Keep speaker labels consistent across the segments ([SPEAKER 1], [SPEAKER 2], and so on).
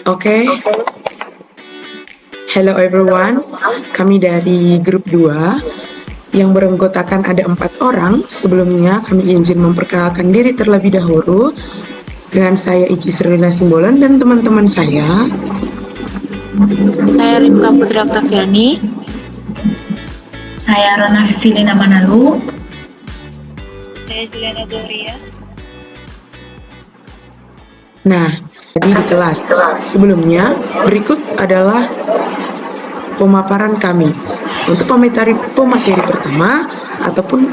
[SPEAKER 1] Oke, hello everyone. Kami dari grup 2 yang beranggotakan ada 4 orang. Sebelumnya kami izin memperkenalkan diri terlebih dahulu. Dengan saya Ici Srina Simbolon dan teman-teman saya.
[SPEAKER 2] Saya Rimka Putri Oktaviani.
[SPEAKER 3] Saya Rona Filina Manalu.
[SPEAKER 4] Saya Juliana Gloria.
[SPEAKER 1] Nah, jadi di kelas. Sebelumnya, berikut adalah pemaparan kami. Untuk pemateri pertama, ataupun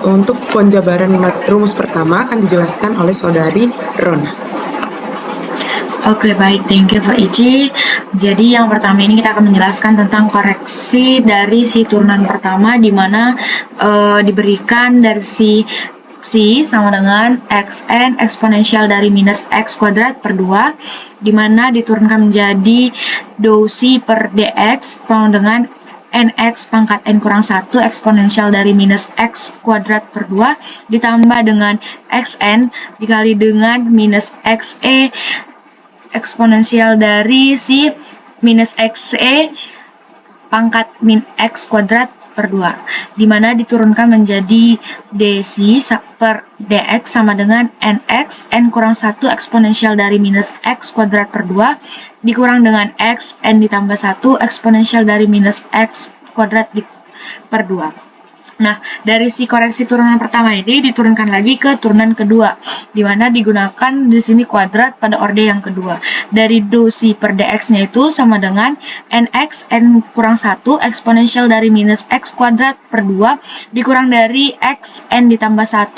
[SPEAKER 1] untuk penjabaran rumus pertama akan dijelaskan oleh saudari Rona.
[SPEAKER 3] Oke, baik, thank you for Ici. Jadi yang pertama ini kita akan menjelaskan tentang koreksi dari si turunan pertama, di mana diberikan dari si sama dengan xn eksponensial dari minus x kuadrat per 2, di mana diturunkan menjadi dou si per dx sama dengan nx pangkat n kurang 1 eksponensial dari minus x kuadrat per 2 ditambah dengan xn dikali dengan minus xe eksponensial dari si minus xe pangkat min x kuadrat per 2, di mana diturunkan menjadi dc per dx sama dengan nx n kurang 1 eksponensial dari minus x kuadrat per 2 dikurang dengan x n ditambah 1 eksponensial dari minus x kuadrat per 2. Nah, dari si koreksi turunan pertama ini diturunkan lagi ke turunan kedua, di mana digunakan di sini kuadrat pada orde yang kedua. Dari dou si per dx-nya itu sama dengan nx n kurang 1 eksponensial dari minus x kuadrat per 2 dikurang dari x n ditambah 1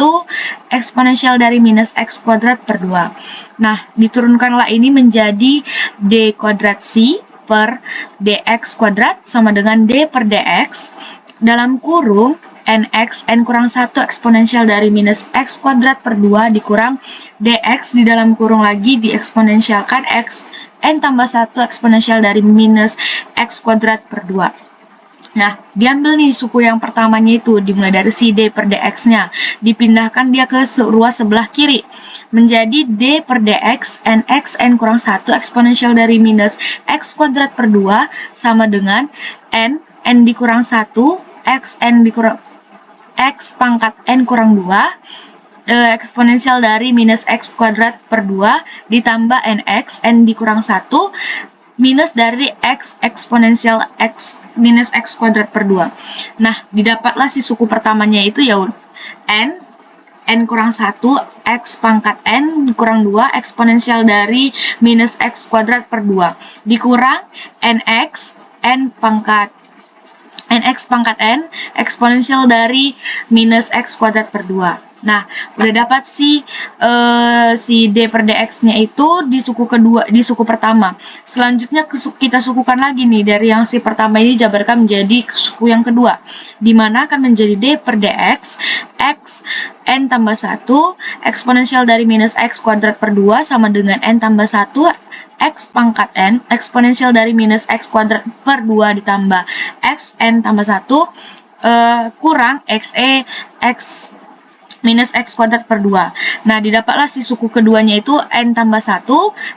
[SPEAKER 3] eksponensial dari minus x kuadrat per 2. Nah, diturunkanlah ini menjadi d kuadrat si per dx kuadrat sama dengan d per dx dalam kurung nx n kurang 1 eksponensial dari minus x kuadrat per 2 dikurang dx di dalam kurung lagi dieksponensialkan x n tambah 1 eksponensial dari minus x kuadrat per 2. Nah, diambil nih suku yang pertamanya itu, dimulai dari si d per dx-nya, dipindahkan dia ke ruas sebelah kiri, menjadi d per dx nx n kurang 1 eksponensial dari minus x kuadrat per 2 sama dengan n dikurang 1, x n dikurang x pangkat n kurang 2 eksponensial dari minus x kuadrat per 2 ditambah nx n dikurang 1 minus dari x eksponensial x minus x kuadrat per 2. Nah, didapatlah si suku pertamanya itu ya n kurang 1 x pangkat n kurang 2 eksponensial dari minus x kuadrat per 2 dikurang nx n pangkat n eksponensial dari minus x kuadrat per 2. Nah, udah dapat si d per dx-nya itu di suku kedua, di suku pertama. Selanjutnya kita sukukan lagi nih, dari yang si pertama ini jabarkan menjadi suku yang kedua, di mana akan menjadi d per dx x n tambah 1 eksponensial dari minus x kuadrat per 2 sama dengan n tambah 1 x pangkat n eksponensial dari minus x kuadrat per 2 ditambah x n tambah 1 kurang xe x minus x kuadrat per 2. Nah, didapatlah si suku keduanya itu n tambah 1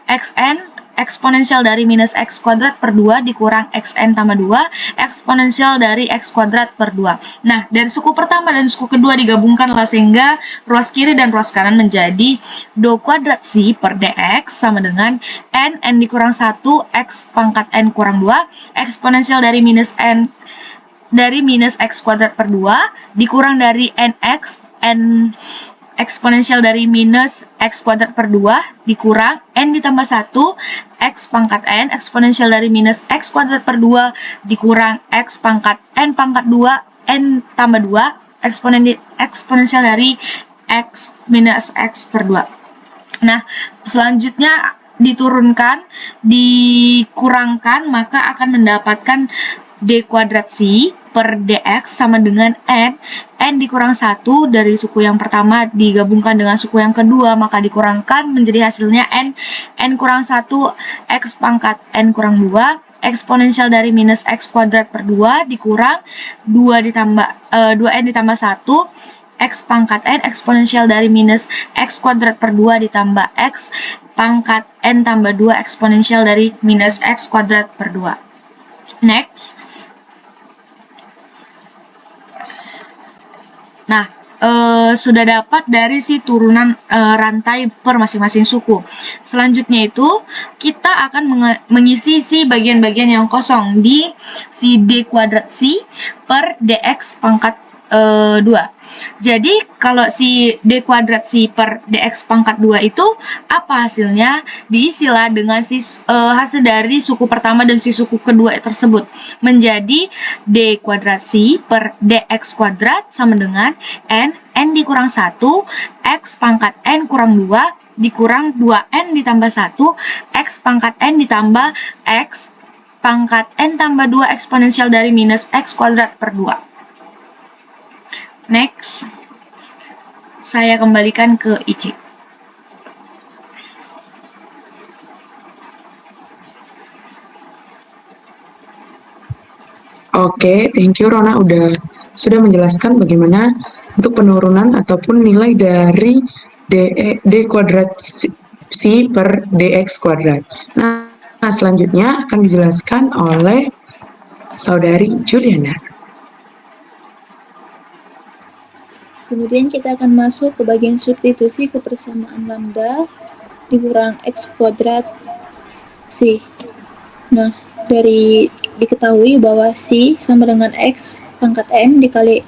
[SPEAKER 3] xn eksponensial dari minus x kuadrat per 2 dikurang xn tambah 2 eksponensial dari x kuadrat per 2. Nah, dari suku pertama dan suku kedua digabungkanlah sehingga ruas kiri dan ruas kanan menjadi dou kuadrat si per dx sama dengan n dikurang 1 x pangkat n kurang 2 eksponensial dari minus x kuadrat per 2 dikurang dari nx n eksponensial dari minus x kuadrat per 2 dikurang n ditambah 1 x pangkat n eksponensial dari minus x kuadrat per 2 dikurang x pangkat n 2 tambah 2 eksponensial dari x minus x per 2. Nah, selanjutnya diturunkan, dikurangkan, maka akan mendapatkan d kuadrat si per dx sama dengan n dikurang 1 dari suku yang pertama digabungkan dengan suku yang kedua, maka dikurangkan menjadi hasilnya n kurang 1 x pangkat n kurang 2 eksponensial dari minus x kuadrat per 2 dikurang 2n ditambah 1 X pangkat N eksponensial dari minus X kuadrat per 2 ditambah X pangkat N tambah 2 eksponensial dari minus X kuadrat per 2. Next. Nah, sudah dapat dari si turunan rantai per masing-masing suku. Selanjutnya itu kita akan mengisi si bagian-bagian yang kosong di si D kuadrat C per DX pangkat 2. Jadi kalau si D kuadrat C per DX pangkat 2 itu apa hasilnya? Diisilah dengan si hasil dari suku pertama dan si suku kedua tersebut menjadi D kuadrat C per DX kuadrat sama dengan N dikurang 1 X pangkat N kurang 2 dikurang 2N ditambah 1 X pangkat N ditambah X pangkat N tambah 2 eksponensial dari minus X kuadrat per 2. Next, saya kembalikan ke Ici.
[SPEAKER 1] Oke, thank you Rona sudah menjelaskan bagaimana untuk penurunan ataupun nilai dari D kuadrat C per DX kuadrat. Nah, selanjutnya akan dijelaskan oleh Saudari Juliana.
[SPEAKER 2] Kemudian kita akan masuk ke bagian substitusi kebersamaan lambda dikurang X kuadrat C. Nah, dari diketahui bahwa C sama dengan X pangkat N dikali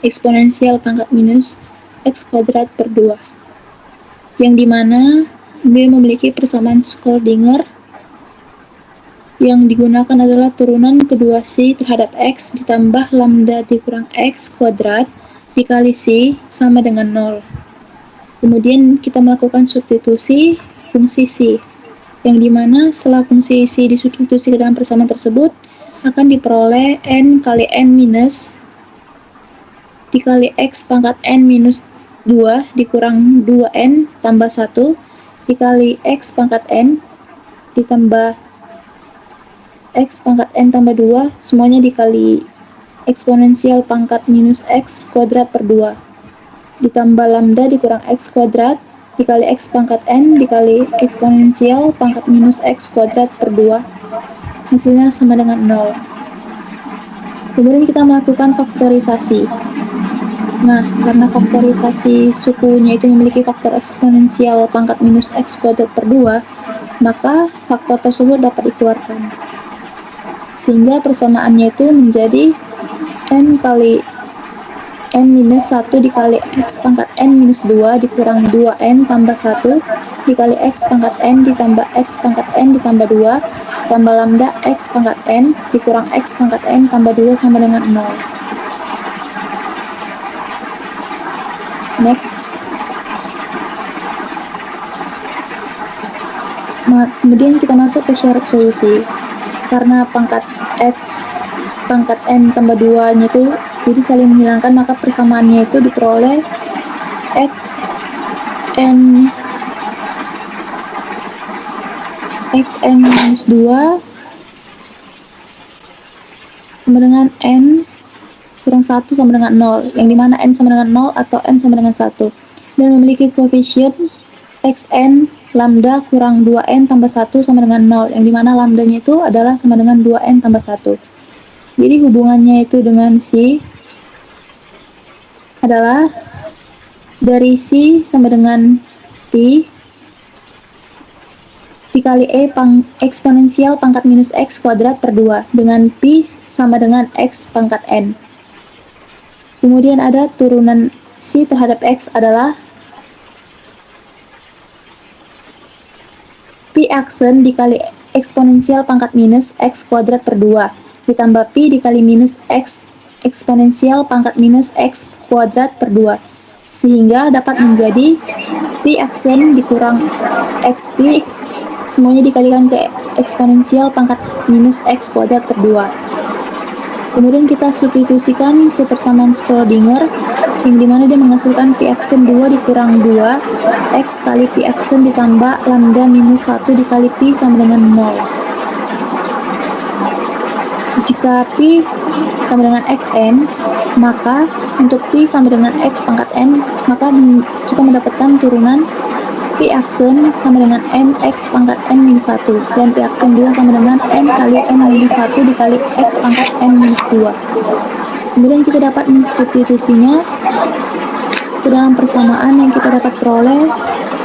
[SPEAKER 2] eksponensial pangkat minus X kuadrat per 2. Yang dimana dia memiliki persamaan Schrödinger yang digunakan adalah turunan kedua C terhadap X ditambah lambda dikurang X kuadrat dikali C sama dengan 0. Kemudian kita melakukan substitusi fungsi C, yang dimana setelah fungsi C disubstitusi ke dalam persamaan tersebut akan diperoleh N kali N minus dikali X pangkat N minus 2 dikurang 2N tambah 1 dikali X pangkat N ditambah X pangkat N tambah 2 semuanya dikali eksponensial pangkat minus X kuadrat per 2 ditambah lambda dikurang X kuadrat dikali X pangkat N dikali eksponensial pangkat minus X kuadrat per 2 hasilnya sama dengan 0. Kemudian kita melakukan faktorisasi. Nah, karena faktorisasi sukunya itu memiliki faktor eksponensial pangkat minus X kuadrat per 2, maka faktor tersebut dapat dikeluarkan. Sehingga persamaannya itu menjadi N kali N minus 1 dikali X pangkat N minus 2 dikurang 2N tambah 1 dikali X pangkat N ditambah X pangkat N ditambah 2 tambah lambda X pangkat N dikurang X pangkat N tambah 2 sama dengan 0. Next. Kemudian kita masuk ke syarat solusi. Karena pangkat X pangkat N tambah 2 nya itu jadi saling menghilangkan, maka persamaannya itu diperoleh X N minus 2 sama dengan N kurang 1 sama dengan 0, yang dimana N sama dengan 0 atau N sama dengan 1, dan memiliki koefisien Xn lambda kurang 2N tambah 1 sama dengan 0, yang dimana lambdanya itu adalah sama dengan 2N tambah 1. Jadi hubungannya itu dengan C adalah dari C sama dengan P dikali E eksponensial pangkat minus X kuadrat per 2 dengan P sama dengan X pangkat N. Kemudian ada turunan C terhadap X adalah P aksen dikali eksponensial pangkat minus X kuadrat per 2 ditambah P dikali minus X eksponensial pangkat minus X kuadrat per 2 sehingga dapat menjadi P aksen dikurang XP semuanya dikalikan ke eksponensial pangkat minus X kuadrat per 2. Kemudian kita substitusikan ke persamaan Schrödinger yang dimana dia menghasilkan P aksen 2 dikurang 2 X kali P aksen ditambah lambda minus 1 dikali P sama dengan 0. Jika Pi sama dengan Xn, maka untuk Pi sama dengan X pangkat N, maka kita mendapatkan turunan Pi aksen sama dengan N X pangkat N minus 1, dan Pi aksen 2 sama dengan N kali N minus 1 dikali X pangkat N minus 2. Kemudian kita dapat mensubstitusinya ke dalam persamaan yang kita dapat peroleh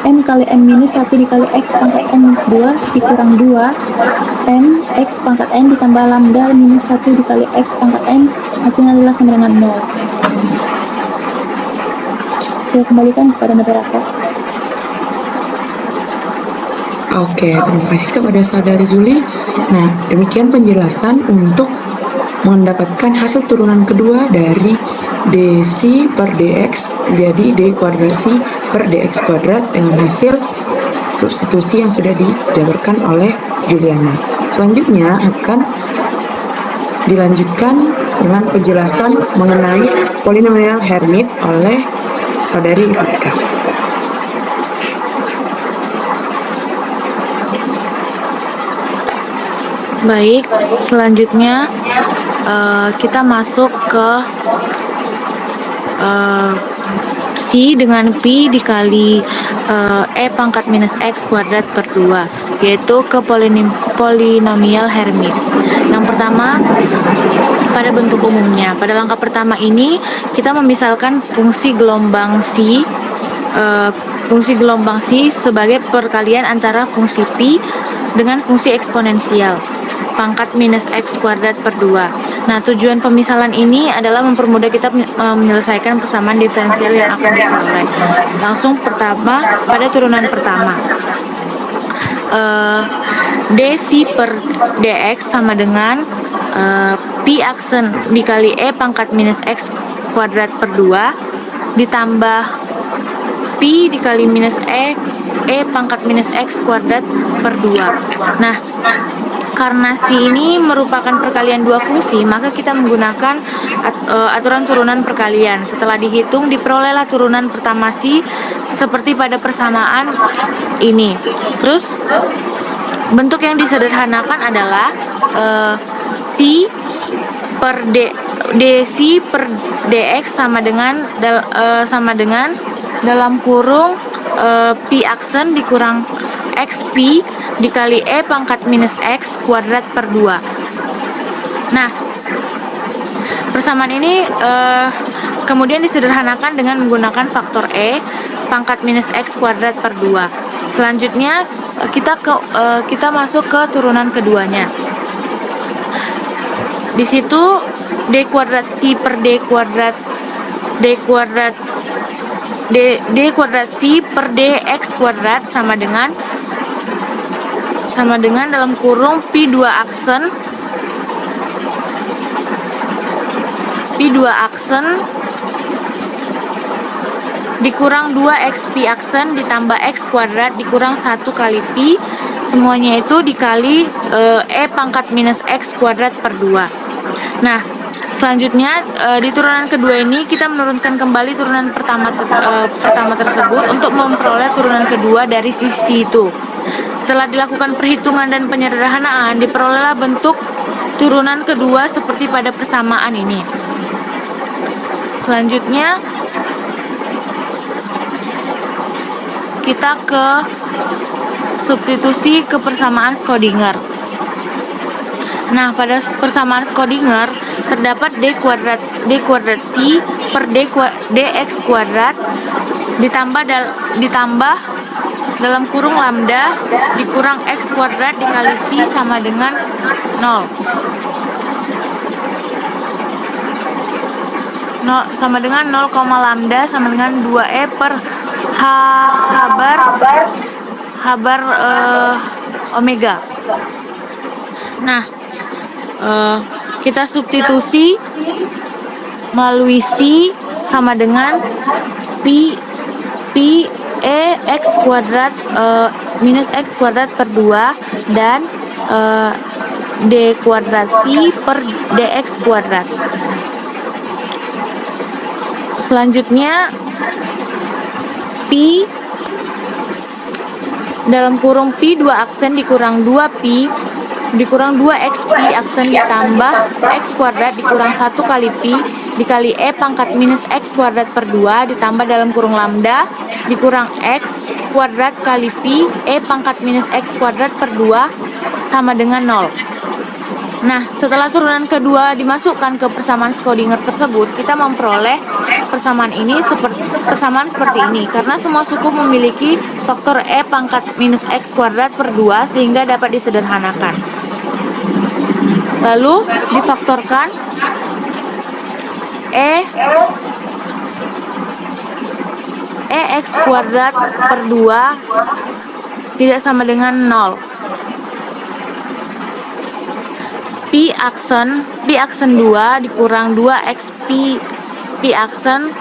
[SPEAKER 2] N kali N minus 1 dikali X pangkat N minus 2 dikurang 2 N X pangkat N ditambah lambda minus 1 dikali X pangkat N, hasilnya adalah sama dengan 0. Saya kembalikan kepada moderator.
[SPEAKER 1] Oke, terima kasih kepada saudari Juli. Nah, demikian penjelasan untuk mendapatkan hasil turunan kedua dari dc per dx jadi d kuadrasi per dx kuadrat dengan hasil substitusi yang sudah dijabarkan oleh Juliana. Selanjutnya akan dilanjutkan dengan penjelasan mengenai polinomial Hermite oleh saudari Rika.
[SPEAKER 5] Baik, selanjutnya kita masuk ke C dengan Pi dikali E pangkat minus X kuadrat per 2, yaitu ke polinomial Hermite. Yang pertama, pada bentuk umumnya. Pada langkah pertama ini, kita memisalkan fungsi gelombang C sebagai perkalian antara fungsi Pi dengan fungsi eksponensial pangkat minus X kuadrat per 2. Nah, tujuan pemisalan ini adalah mempermudah kita menyelesaikan persamaan diferensial yang akan diperoleh. Langsung pertama, pada turunan pertama. dc per dx sama dengan Pi aksen dikali E pangkat minus X kuadrat per 2 ditambah Pi dikali minus X E pangkat minus X kuadrat per 2. Nah, karena C ini merupakan perkalian dua fungsi, maka kita menggunakan aturan turunan perkalian. Setelah dihitung, diperolehlah turunan pertama C seperti pada persamaan ini. Terus, bentuk yang disederhanakan adalah C per dc per dx sama dengan dalam kurung Pi aksen dikurang xp dikali E pangkat minus X kuadrat per 2. Nah, persamaan ini kemudian disederhanakan dengan menggunakan faktor E pangkat minus X kuadrat per 2. Selanjutnya kita masuk ke turunan keduanya. Di situ D kuadrat C per D kuadrat C per dx kuadrat sama dengan dalam kurung Pi 2 aksen dikurang 2 x Pi aksen ditambah x kuadrat dikurang 1 kali Pi, semuanya itu dikali E pangkat minus X kuadrat per 2. Nah, selanjutnya di turunan kedua ini kita menurunkan kembali turunan pertama tersebut untuk memperoleh turunan kedua dari sisi itu. Setelah dilakukan perhitungan dan penyederhanaan, diperolehlah bentuk turunan kedua seperti pada persamaan ini. Selanjutnya kita ke substitusi ke persamaan Schrödinger. Nah, pada persamaan Schrödinger terdapat D kuadrat C per dx kuadrat ditambah dalam kurung lambda dikurang x kuadrat dikali C sama dengan 0. Sama dengan 0, lambda sama dengan 2e per habar omega. Nah, kita substitusi melalui C sama dengan Pi E X kuadrat minus X kuadrat per 2 dan D kuadrat C per dx kuadrat. Selanjutnya Pi dalam kurung Pi 2 aksen dikurang 2 Pi dikurang 2x Pi aksen ditambah X kuadrat dikurang 1 kali Pi dikali E pangkat minus X kuadrat per 2 ditambah dalam kurung lambda dikurang X kuadrat kali Pi E pangkat minus X kuadrat per 2 sama dengan 0. Nah, setelah turunan kedua dimasukkan ke persamaan Schrödinger tersebut, kita memperoleh persamaan seperti ini karena semua suku memiliki faktor E pangkat minus X kuadrat per 2 sehingga dapat disederhanakan. Lalu difaktorkan X kuadrat per 2 tidak sama dengan 0. Pi aksen 2 dikurang 2x Pi aksen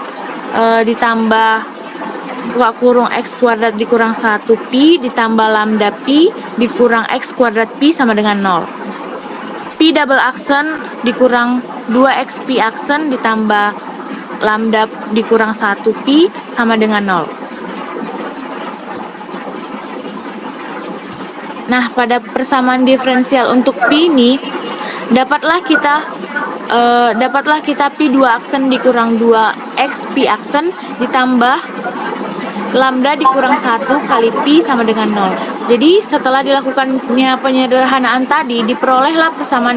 [SPEAKER 5] ditambah buka kurung X kuadrat dikurang 1 Pi ditambah lambda Pi dikurang X kuadrat Pi sama dengan 0. Pi double aksen dikurang 2x Pi aksen ditambah lambda dikurang 1 Pi sama dengan 0. Nah, pada persamaan diferensial untuk Pi ini dapatlah kita Pi 2 aksen dikurang 2x Pi aksen ditambah lambda dikurang 1 kali Pi sama dengan 0. Jadi setelah dilakukannya penyederhanaan tadi, diperolehlah persamaan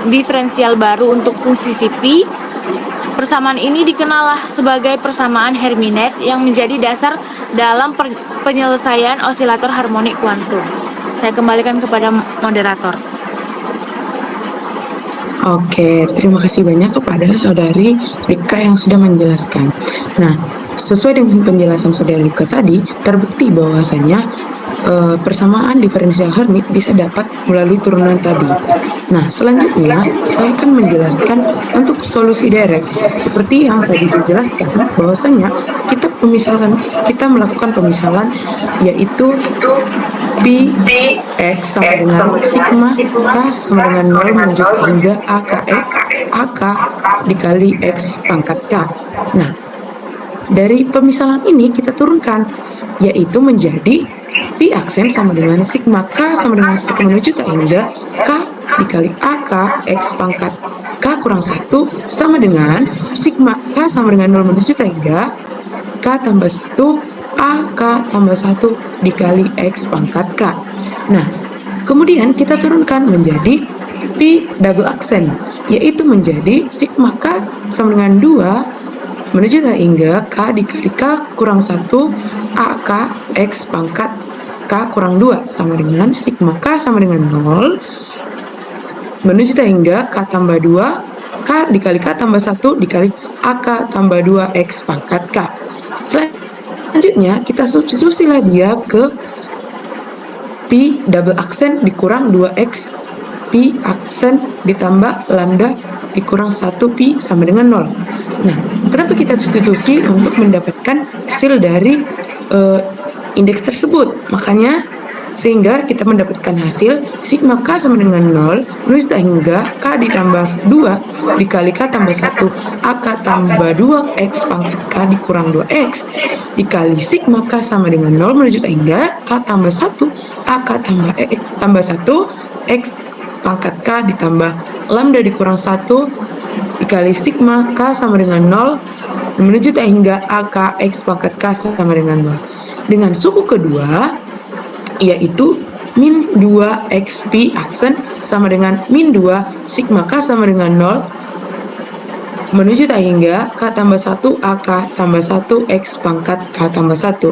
[SPEAKER 5] diferensial baru untuk fungsi si Pi. Persamaan ini dikenallah sebagai persamaan Hermite yang menjadi dasar dalam penyelesaian osilator harmonik kuantum. Saya kembalikan kepada moderator.
[SPEAKER 1] Oke, terima kasih banyak kepada Saudari Rika yang sudah menjelaskan. Nah, sesuai dengan penjelasan Saudari Rika tadi, terbukti bahwasanya persamaan diferensial Hermite bisa dapat melalui turunan tadi. Nah, selanjutnya saya akan menjelaskan untuk solusi direct. Seperti yang tadi dijelaskan, bahwasanya kita melakukan pemisalan yaitu Pi X sama dengan sigma K sama dengan 0 menunjuk hingga AK dikali X pangkat K. Nah, dari pemisalan ini kita turunkan, yaitu menjadi Pi aksen sama dengan sigma K sama dengan 1 menuju hingga K dikali AK X pangkat K kurang 1 sama dengan sigma K sama dengan 0 menuju hingga K tambah 1 AK tambah 1 dikali X pangkat K. Nah, kemudian kita turunkan menjadi Pi double aksen, yaitu menjadi sigma K sama dengan 2 menuju hingga K dikali K kurang 1 AK X pangkat K kurang 2 sama dengan sigma K sama dengan 0 menuju hingga K tambah 2 K dikali K tambah 1 dikali AK tambah 2 X pangkat K. Selanjutnya kita substitusilah dia ke Pi double aksen dikurang 2x Pi aksen ditambah lambda dikurang 1 Pi sama dengan 0. Nah, kenapa kita substitusi? Untuk mendapatkan hasil dari indeks tersebut. Makanya sehingga kita mendapatkan hasil sigma K sama dengan 0 menuju hingga K ditambah 2 dikali K tambah 1 AK tambah 2X pangkat K dikurang 2X dikali sigma K sama dengan 0 menuju hingga K tambah 1 AK tambah 1 X pangkat K ditambah lambda dikurang 1 dikali sigma K sama dengan 0 menuju hingga AK X pangkat K sama dengan 0. Dengan suku kedua yaitu min 2x Pi aksen sama dengan min 2 sigma K sama dengan 0 menuju hingga K tambah 1 AK tambah 1 X pangkat K tambah 1.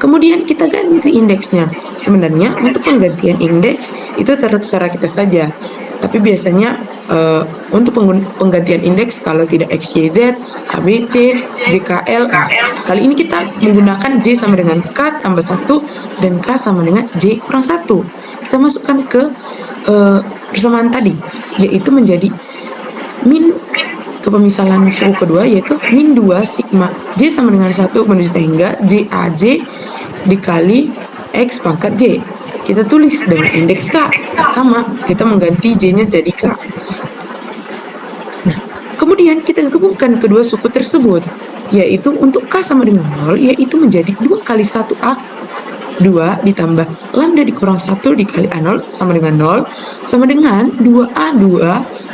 [SPEAKER 1] Kemudian kita ganti indeksnya. Sebenarnya untuk penggantian indeks itu terserah kita saja, tapi biasanya untuk penggantian indeks kalau tidak XYZ, ABC, JKL, kali ini kita menggunakan J sama dengan K tambah 1 dan K sama dengan J kurang 1. Kita masukkan ke persamaan tadi, yaitu menjadi min ke pemisalan suku kedua, yaitu min 2 sigma J sama dengan 1 menuju hingga JAJ dikali X pangkat J. Kita tulis dengan indeks K, sama, kita mengganti J-nya jadi K. Nah, kemudian kita gabungkan kedua suku tersebut, yaitu untuk K sama dengan 0, yaitu menjadi 2 kali 1 2 ditambah lambda dikurang 1 dikali A0 sama dengan 0, sama dengan 2A2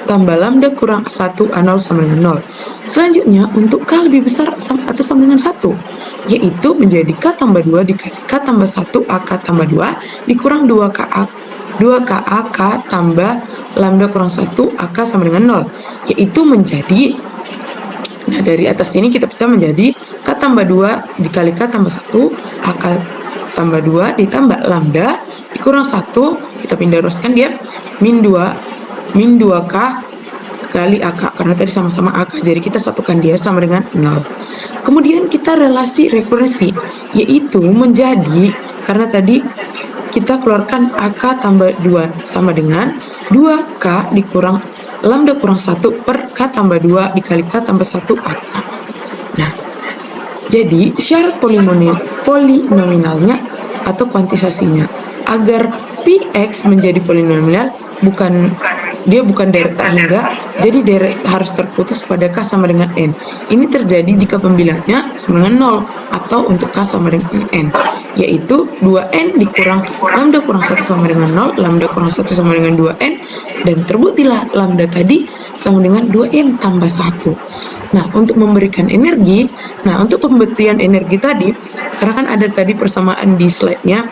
[SPEAKER 1] tambah lambda kurang 1 A0 sama dengan 0. Selanjutnya, untuk K lebih besar atau sama dengan 1, yaitu menjadi K tambah 2 dikali K tambah 1 AK tambah 2 dikurang 2KA K tambah lambda kurang 1 AK sama dengan 0, yaitu menjadi, nah dari atas ini kita pecah menjadi K tambah 2 dikali K tambah 1 AK tambah 2 ditambah lambda dikurang 1, kita pindah ruaskan dia min 2K kali AK, karena tadi sama-sama AK, jadi kita satukan dia sama dengan 0. Kemudian kita relasi rekurensi, yaitu menjadi, karena tadi kita keluarkan AK tambah 2 sama dengan 2K dikurang lambda kurang 1 per K tambah 2 dikali K tambah 1 AK. Nah, jadi syarat polinominalnya atau kuantisasinya, agar Px menjadi polinomial dia bukan deret tak hingga, jadi deret harus terputus pada K sama dengan N. Ini terjadi jika pembilangnya sama dengan 0 atau untuk K sama dengan N, yaitu 2N dikurang lambda kurang 1 sama dengan 0, lambda kurang 1 sama dengan 2N, dan terbuktilah lambda tadi sama dengan 2N tambah 1. Nah, untuk memberikan energi, untuk pembuktian energi tadi, karena kan ada tadi persamaan di slide-nya,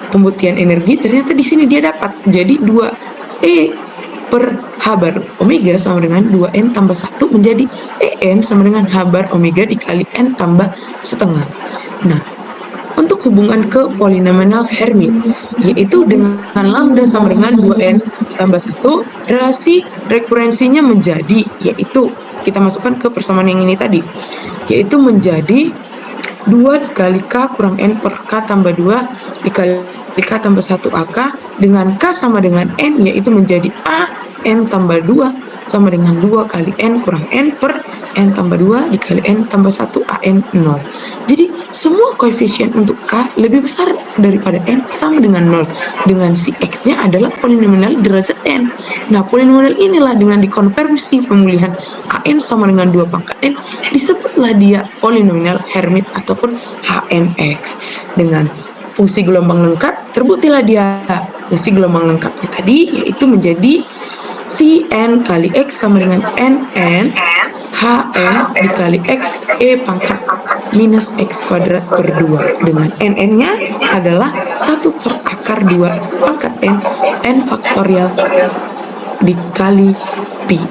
[SPEAKER 1] pembuktian energi ternyata di sini dia dapat jadi 2E per H bar omega sama dengan 2N tambah 1 menjadi EN sama dengan H bar omega dikali N tambah setengah. Nah, untuk hubungan ke polinomial Hermit, yaitu dengan lambda sama dengan 2N tambah 1, relasi rekurensinya menjadi, yaitu kita masukkan ke persamaan yang ini tadi, yaitu menjadi 2 dikali K kurang N per K tambah 2 dikali K tambah 1 AK dengan K sama dengan N, yaitu menjadi A N tambah 2 sama dengan 2 kali N kurang N per N tambah 2 dikali N tambah 1 AN 0. Jadi semua koefisien untuk K lebih besar daripada N sama dengan 0, dengan si X-nya adalah polinomial derajat N. Nah, polinomial inilah dengan dikonversi pemulihan AN sama dengan 2 pangkat N, disebutlah dia polinomial Hermit ataupun HNX. Dengan fungsi gelombang lengkap, terbuktilah dia fungsi gelombang lengkapnya tadi, yaitu menjadi si N kali X sama dengan NN HN dikali X E pangkat minus X kuadrat per 2, dengan NN-nya adalah 1 per akar 2 pangkat N faktorial dikali Pi.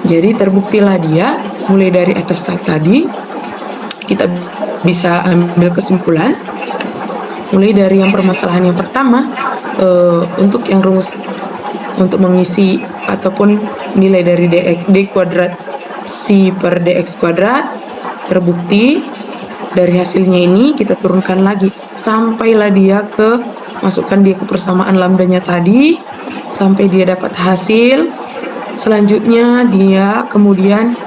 [SPEAKER 1] Jadi terbuktilah dia, mulai dari atas tadi kita bisa ambil kesimpulan, mulai dari yang permasalahan yang pertama, untuk yang rumus untuk mengisi ataupun nilai dari d kuadrat C per dx kuadrat, terbukti dari hasilnya ini kita turunkan lagi sampailah dia masukkan dia ke persamaan lambdanya tadi sampai dia dapat hasil. Selanjutnya dia kemudian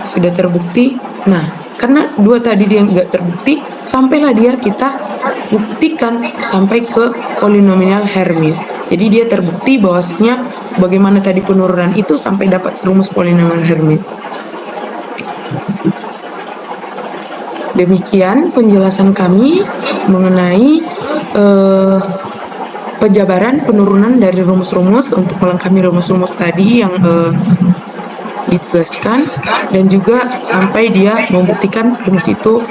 [SPEAKER 1] sudah terbukti. Nah, karena 2 tadi dia nggak terbukti, sampailah dia kita buktikan sampai ke polinomial Hermit. Jadi dia terbukti bahwasanya bagaimana tadi penurunan itu sampai dapat rumus polinomial Hermit. Demikian penjelasan kami mengenai penjabaran penurunan dari rumus-rumus untuk melengkapi rumus-rumus tadi yang ditugaskan, dan juga sampai dia membuktikan rumus itu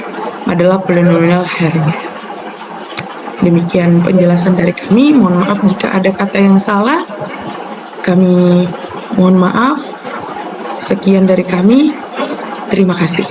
[SPEAKER 1] adalah polinomial Hermit. Demikian penjelasan dari kami. Mohon maaf jika ada kata yang salah. Kami mohon maaf. Sekian dari kami. Terima kasih.